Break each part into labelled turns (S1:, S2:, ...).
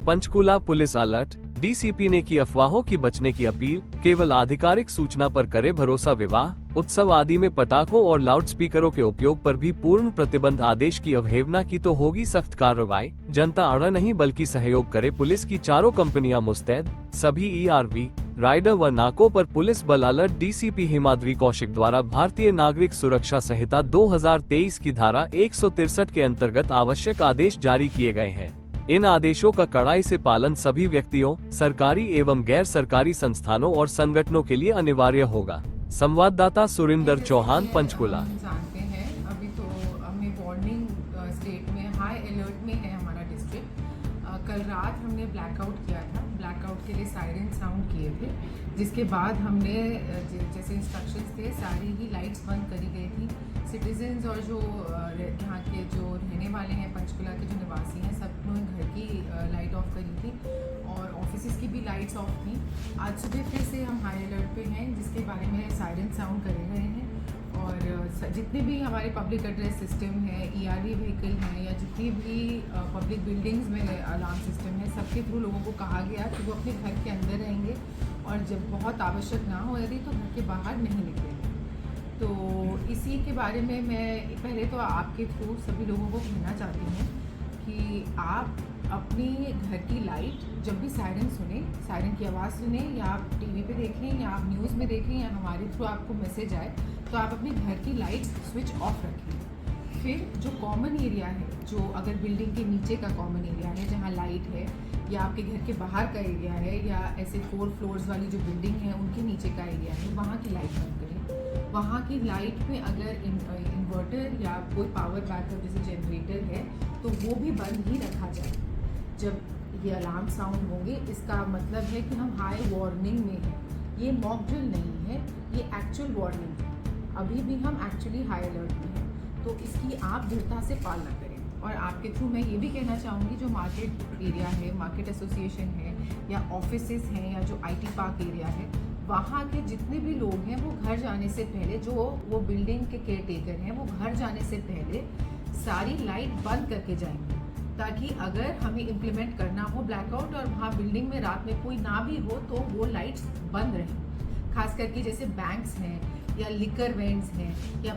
S1: Panchkula police alert. DCP ने की अफवाहों की बचने की अपील। केवल आधिकारिक सूचना पर करे भरोसा। विवाह, उत्सव आदि में पटाखों और लाउडस्पीकरों के उपयोग पर भी पूर्ण प्रतिबंध। आदेश की अवहेलना की तो होगी सख्त कार्रवाई। जनता अड़ा नहीं बल्कि सहयोग करे। पुलिस की चारों कंपनियां मुस्तैद। सभी ईआरवी, राइडर व नाकों पर पुलिस बल अलर्ट। डीसीपी हिमाद्री कौशिक द्वारा भारतीय नागरिक सुरक्षा संहिता 2023 की धारा 163 के अंतर्गत आवश्यक आदेश जारी किए गए हैं। इन आदेशों का कड़ाई से पालन सभी व्यक्तियों, सरकारी एवं गैर सरकारी संस्थानों और संगठनों के लिए अनिवार्य होगा। संवाददाता सुरिंदर चौहान, पंचकुला।
S2: हम जानते हैं अभी तो हमें वार्निंग स्टेट में, हाई अलर्ट में है हमारा डिस्ट्रिक्ट। कल रात हमने ब्लैकआउट किया था। ब्लैकआउट के लिए सायरन साउंड किए थे, जिसके बाद हमने जैसे इंस्ट्रक्शंस थे सारी ही लाइट्स बंद करी गई थी। सिटीजन्स और जो यहाँ के जो रहने वाले हैं, पंचकुला के जो निवासी हैं, सब लोगों ने घर की लाइट ऑफ करी थी और ऑफिसेज की भी लाइट्स ऑफ थी। आज सुबह फिर से हम हाई अलर्ट पे हैं, जिसके बारे में सायरन साउंड करे गए हैं। और जितने भी हमारे पब्लिक एड्रेस सिस्टम है, ईआरवी व्हीकल हैं, या जितनी भी पब्लिक बिल्डिंग्स में अलार्म सिस्टम है, सबके थ्रू लोगों को कहा गया कि वो अपने घर के अंदर रहेंगे और जब बहुत आवश्यक ना हो यदि तो घर के बाहर नहीं निकलेंगे। तो इसी के बारे में मैं पहले तो आपके थ्रू सभी लोगों को कहना चाहती हूँ कि आप अपनी घर की लाइट जब भी सायरन सुने, सायरन की आवाज़ सुने, या आप टीवी पे देखें या आप न्यूज़ में देखें या हमारे थ्रू आपको मैसेज आए, तो आप अपने घर की लाइट स्विच ऑफ रखें। फिर जो कॉमन एरिया है, जो अगर बिल्डिंग के नीचे का कॉमन एरिया है जहाँ लाइट है, या आपके घर के बाहर का एरिया है, या ऐसे 4 फ्लोर्स वाली जो बिल्डिंग है उनके नीचे का एरिया है, वहाँ की लाइट बंद करें। वहाँ की लाइट में अगर इन्वर्टर या कोई पावर बैकअप जैसे जनरेटर है तो वो भी बंद ही रखा जाए। जब ये अलार्म साउंड होंगे, इसका मतलब है कि हम हाई वार्निंग में हैं। ये मॉक ड्रिल नहीं है, ये एक्चुअल वार्निंग है। अभी भी हम एक्चुअली हाई अलर्ट में हैं, तो इसकी आप दृढ़ता से पालना करें। और आपके थ्रू मैं ये भी कहना चाहूँगी, जो मार्केट एरिया है, मार्केट एसोसिएशन है, या ऑफिसेज हैं, या जो IT पार्क एरिया है, वहाँ के जितने भी लोग हैं वो घर जाने से पहले, जो वो बिल्डिंग के केयर टेकर हैं, वो घर जाने से पहले सारी लाइट बंद करके जाएंगे, ताकि अगर हमें इम्प्लीमेंट करना हो ब्लैकआउट और वहाँ बिल्डिंग में रात में कोई ना भी हो तो वो लाइट्स बंद रहें। खास करके जैसे बैंक्स हैं, या लिकर वेंट्स हैं, या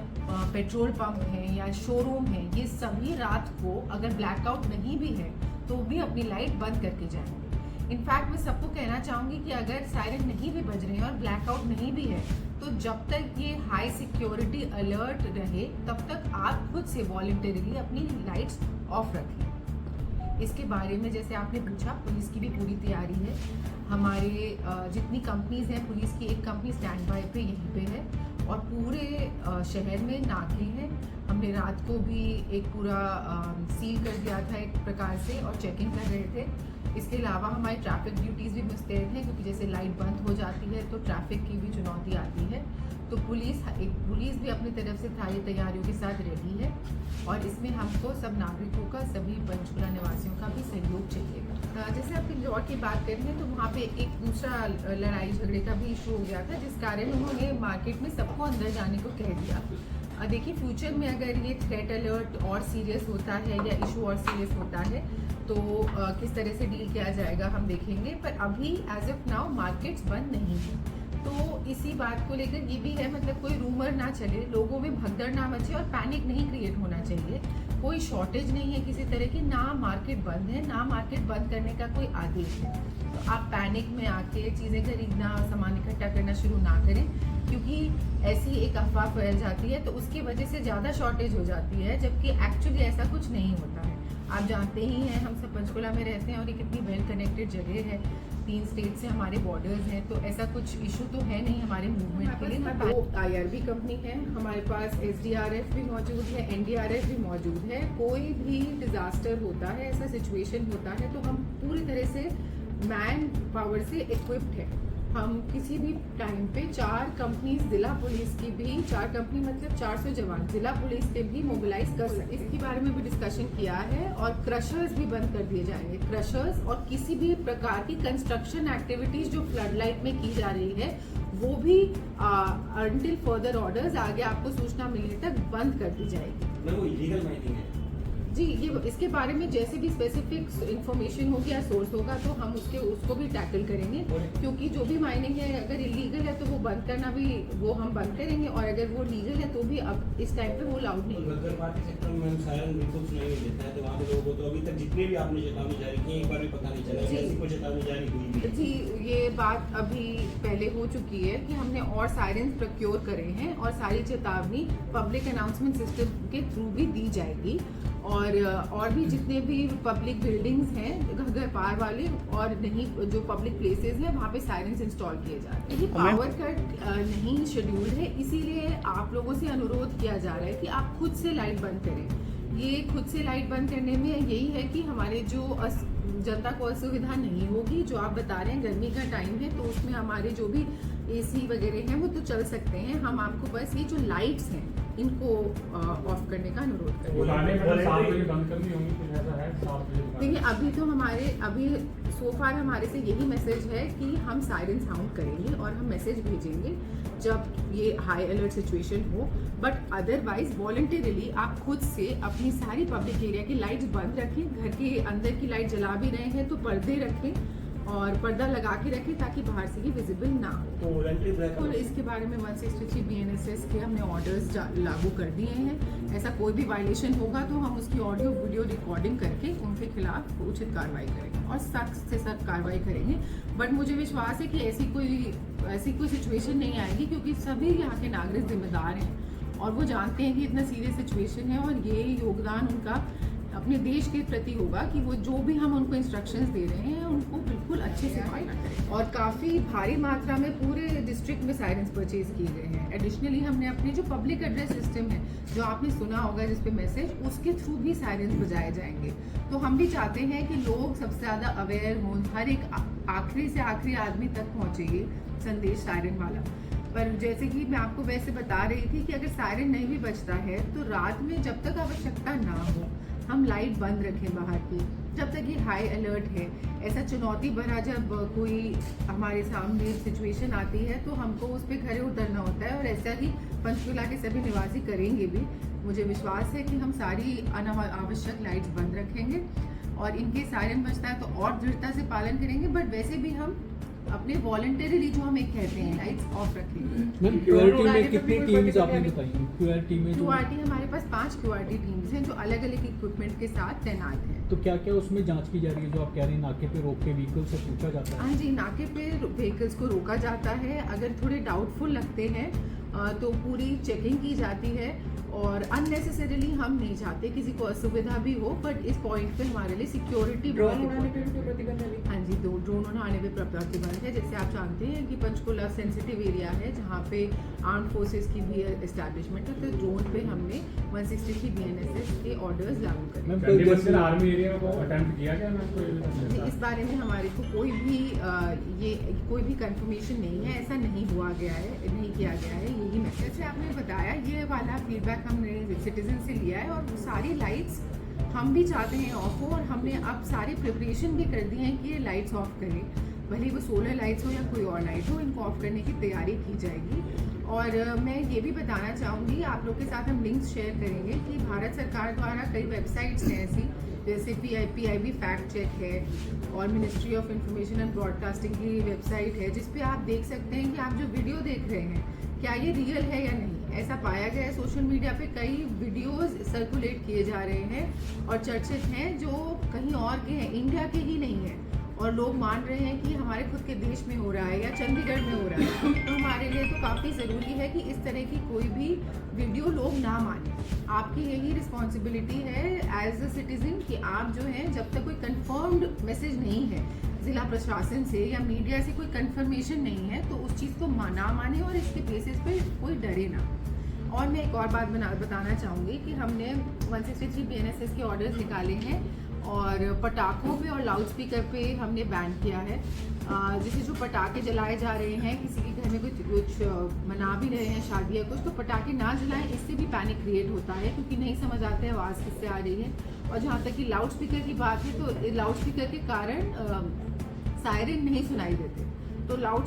S2: पेट्रोल पंप हैं, या शोरूम हैं, ये सभी रात को अगर ब्लैकआउट नहीं भी है तो भी अपनी लाइट बंद करके जाएंगे। इनफैक्ट मैं सबको कहना चाहूँगी कि अगर सायरन नहीं भी बज रहे हैं और ब्लैकआउट नहीं भी है, तो जब तक ये हाई सिक्योरिटी अलर्ट रहे तब तक आप खुद से वॉलंटरीली अपनी लाइट्स ऑफ रखें। इसके बारे में जैसे आपने पूछा, पुलिस की भी पूरी तैयारी है। हमारे जितनी कंपनीज हैं, पुलिस की एक कंपनी स्टैंड बाय पे यहीं पे है, और पूरे शहर में नाके हैं। हमने रात को भी एक पूरा सील कर दिया था एक प्रकार से, और चेकिंग कर रहे थे। इसके अलावा हमारी ट्रैफिक ड्यूटीज़ भी मुस्तैद हैं, क्योंकि जैसे लाइट बंद हो जाती है तो ट्रैफिक की भी चुनौती आती है। तो पुलिस भी अपनी तरफ से सारी तैयारियों के साथ रेडी है, और इसमें हमको सब नागरिकों का, सभी पंचकुला निवासियों का भी सहयोग चाहिएगा। जैसे आप इंदौर की बात करें तो वहाँ पे एक दूसरा लड़ाई झगड़े का भी इशू हो गया था, जिस कारण उन्होंने मार्केट में सबको अंदर जाने को कह दिया। देखिए, फ्यूचर में अगर ये थ्रेट अलर्ट और सीरियस होता है या इशू और सीरियस होता है तो किस तरह से डील किया जाएगा हम देखेंगे। पर अभी एज ऑफ नाउ मार्केट्स बंद नहीं है, तो इसी बात को लेकर ये भी है, मतलब कोई रूमर ना चले, लोगों में भगदड़ ना मचे और पैनिक नहीं क्रिएट होना चाहिए। कोई शॉर्टेज नहीं है किसी तरह की, ना मार्केट बंद है, ना मार्केट बंद करने का कोई आदेश है। तो आप पैनिक में आके चीज़ें खरीदना, सामान इकट्ठा करना शुरू ना करें, क्योंकि ऐसी एक अफवाह फैल जाती है तो उसकी वजह से ज़्यादा शॉर्टेज हो जाती है, जबकि एक्चुअली ऐसा कुछ नहीं होता है। आप जानते ही हैं, हम सब पंचकुला में रहते हैं और ये कितनी वेल कनेक्टेड जगह है, 3 स्टेट से हमारे बॉर्डर्स हैं, तो ऐसा कुछ इशू तो है नहीं हमारे मूवमेंट के लिए। 2 IRB कंपनी है, हमारे पास SDRF भी मौजूद है, NDRF भी मौजूद है। कोई भी डिज़ास्टर होता है, ऐसा सिचुएशन होता है, तो हम पूरी तरह से मैन पावर से इक्विप्ड है। हम किसी भी टाइम पे 4 कंपनीज, जिला पुलिस की भी 4 कंपनी मतलब 400 जवान जिला पुलिस के भी मोबिलाइज कर सकते। इसके बारे में भी डिस्कशन किया है, और क्रशर्स भी बंद कर दिए जाएंगे। क्रशर्स और किसी भी प्रकार की कंस्ट्रक्शन एक्टिविटीज जो फ्लड लाइट में की जा रही है वो भी अंटिल फर्दर ऑर्डर्स, आगे आपको सूचना मिलने तक बंद कर दी जाएगी।
S3: वो इलीगल माइनिंग है।
S2: जी, ये इसके बारे में जैसे भी स्पेसिफिक इंफॉर्मेशन होगी या सोर्स होगा तो हम उसको भी टैकल करेंगे, क्योंकि जो भी माइनिंग है अगर इलीगल है तो वो बंद करना भी वो हम बंद करेंगे, और अगर वो लीगल है तो भी अब इस टाइम पे वो लाउड नहीं है।
S3: गग्गर पार्टी सेक्टर में सायरन बिल्कुल सुनाई नहीं देता है, तो वहाँ के लोगों को तो अभी तक जितने भी आपने चेतावनी जारी की एक बार भी पता नहीं चला ऐसी कोई चेतावनी जारी हुई भी।
S2: जी, ये बात अभी पहले हो चुकी है कि हमने और सायरन प्रोक्योर करे हैं और सारी चेतावनी पब्लिक अनाउंसमेंट सिस्टम के थ्रू भी दी जाएगी, और भी जितने भी पब्लिक बिल्डिंग्स हैं घग्गर पार वाले और नहीं जो पब्लिक प्लेसेस हैं वहाँ पे सायरन्स इंस्टॉल किए जा रहे हैं। ये पावर कट नहीं शेड्यूल्ड है, इसीलिए आप लोगों से अनुरोध किया जा रहा है कि आप खुद से लाइट बंद करें। ये खुद से लाइट बंद करने में यही है कि हमारे जो जनता को असुविधा नहीं होगी। जो आप बता रहे हैं गर्मी का टाइम है तो उसमें हमारे जो भी एसी वगैरह हैं वो तो चल सकते हैं, हम आपको बस ये जो लाइट्स हैं इनको ऑफ करने का अनुरोध करेंगे। देखिए अभी तो अभी सोफार हमारे से यही मैसेज है कि हम सायरन साउंड करेंगे और हम मैसेज भेजेंगे जब ये हाई अलर्ट सिचुएशन हो, बट अदरवाइज वॉलंटरीली आप खुद से अपनी सारी पब्लिक एरिया की लाइट्स बंद रखें। घर के अंदर की लाइट जला भी रहे हैं तो पर्दे रखें और पर्दा लगा के रखें ताकि बाहर से ही विजिबल ना हो। तो इसके बारे में 163 BNSS के हमने ऑर्डर्स लागू कर दिए हैं। ऐसा कोई भी वायलेशन होगा तो हम उसकी ऑडियो वीडियो रिकॉर्डिंग करके उनके खिलाफ उचित कार्रवाई करेंगे और सख्त से सख्त कार्रवाई करेंगे। बट मुझे विश्वास है कि ऐसी कोई सिचुएशन नहीं आएगी, क्योंकि सभी यहाँ के नागरिक जिम्मेदार हैं और वो जानते हैं कि इतना सीरियस सिचुएशन है और ये योगदान उनका अपने देश के प्रति होगा कि वो जो भी हम उनको इंस्ट्रक्शंस दे रहे हैं उनको बिल्कुल अच्छे से पालना करें। और काफ़ी भारी मात्रा में पूरे डिस्ट्रिक्ट में सायरन्स परचेज किए गए हैं। एडिशनली हमने अपने जो पब्लिक एड्रेस सिस्टम है जो आपने सुना होगा जिस पे मैसेज, उसके थ्रू भी सायरन्स बजाए जाएंगे। तो हम भी चाहते हैं कि लोग सबसे ज़्यादा अवेयर हों, हर एक आखिरी से आखिरी आदमी तक पहुँचे ये संदेश सायरन वाला। पर जैसे कि मैं आपको वैसे बता रही थी कि अगर सायरन नहीं भी बजता है तो रात में जब तक आवश्यकता ना हो हम लाइट बंद रखें बाहर की, जब तक ये हाई अलर्ट है। ऐसा चुनौती भरा जब कोई हमारे सामने सिचुएशन आती है तो हमको उस पर खड़े उतरना होता है, और ऐसा ही पंचकुला के सभी निवासी करेंगे भी। मुझे विश्वास है कि हम सारी अनावश्यक लाइट्स बंद रखेंगे और इनके सायरन बजता है तो और दृढ़ता से पालन करेंगे, बट वैसे भी हम अपने वॉलंटरीली जो हम एक कहते हैं लाइट्स ऑफ रखेंगे।
S4: क्यूआरटी में कितनी टीम्स आपने बताई? क्यूआरटी में
S2: क्यूआरटी हमारे पास 5 क्यूआरटी टीम्स हैं जो अलग अलग इक्विपमेंट के साथ तैनात हैं।
S4: तो क्या क्या उसमें जांच की जा रही है? जो आप कह रहे हैं नाके पे रोक के व्हीकल से पूछा जाता है?
S2: हाँ जी, नाके पे व्हीकल्स को रोका जाता है। अगर थोड़े डाउटफुल लगते हैं तो पूरी चेकिंग की जाती है और अननेसेसरीली हम नहीं चाहते किसी को असुविधा भी हो, बट इस पॉइंट पे हमारे लिए सिक्योरिटी ड्रोन उड़ाने पे प्रतिबंध है। हाँ जी, ड्रोन उड़ाने पे प्रतिबंध है। जैसे आप जानते हैं कि पंचकुला सेंसिटिव एरिया है जहाँ पे आर्म्ड फोर्सेस की भी एस्टैब्लिशमेंट है, तो ड्रोन पे हमने 163 BNSS के ऑर्डर्स लागू करे।
S5: आर्मी एरिया को अटेम्प्ट किया गया?
S2: इस बारे में हमारे को कोई भी कंफर्मेशन नहीं है, ऐसा नहीं हुआ गया है, नहीं किया गया है। यही मैसेज से आपने बताया, ये वाला फीडबैक हमने सिटीजन से लिया है और सारी लाइट्स हम भी चाहते हैं ऑफ हो, और हमने अब सारी प्रिपरेशन भी कर दी है कि ये लाइट्स ऑफ करें, भले वो सोलर लाइट्स हो या कोई और लाइट हो, इनको ऑफ करने की तैयारी की जाएगी। और मैं ये भी बताना चाहूँगी, आप लोग के साथ हम लिंक्स शेयर करेंगे कि भारत सरकार द्वारा कई वेबसाइट्स हैं ऐसी, जैसे PIB फैक्ट चेक है और ministry of information and broadcasting की वेबसाइट है, जिस पे आप देख सकते हैं कि आप जो वीडियो देख रहे हैं क्या ये रियल है या नहीं। ऐसा पाया गया है, सोशल मीडिया पे कई वीडियोस सर्कुलेट किए जा रहे हैं और चर्चित हैं जो कहीं और के हैं, इंडिया के ही नहीं है, और लोग मान रहे हैं कि हमारे खुद के देश में हो रहा है या चंडीगढ़ में हो रहा है। तो हमारे लिए तो काफ़ी ज़रूरी है कि इस तरह की कोई भी वीडियो लोग ना माने। आपकी यही रिस्पॉन्सिबिलिटी है एज अ सिटीजन कि आप जो है जब तक कोई कंफर्म्ड मैसेज नहीं है ज़िला प्रशासन से या मीडिया से, कोई कंफर्मेशन नहीं है, तो उस चीज़ को ना माने और इसके बेसिस पे कोई डरे ना। और मैं एक और बात बताना चाहूँगी कि हमने 163 BNSS के ऑर्डर्स निकाले हैं और पटाखों पे और लाउड स्पीकर पे हमने बैन किया है। जैसे जो पटाखे जलाए जा रहे हैं, किसी के घर में कुछ मना भी रहे हैं शादी या कुछ, तो पटाखे ना जलाएं, इससे भी पैनिक क्रिएट होता है क्योंकि नहीं समझ आता है आवाज़ किससे आ रही है। और जहाँ तक कि लाउड स्पीकर की बात है तो लाउड स्पीकर के कारण सायरन नहीं सुनाई देते, तो लाउड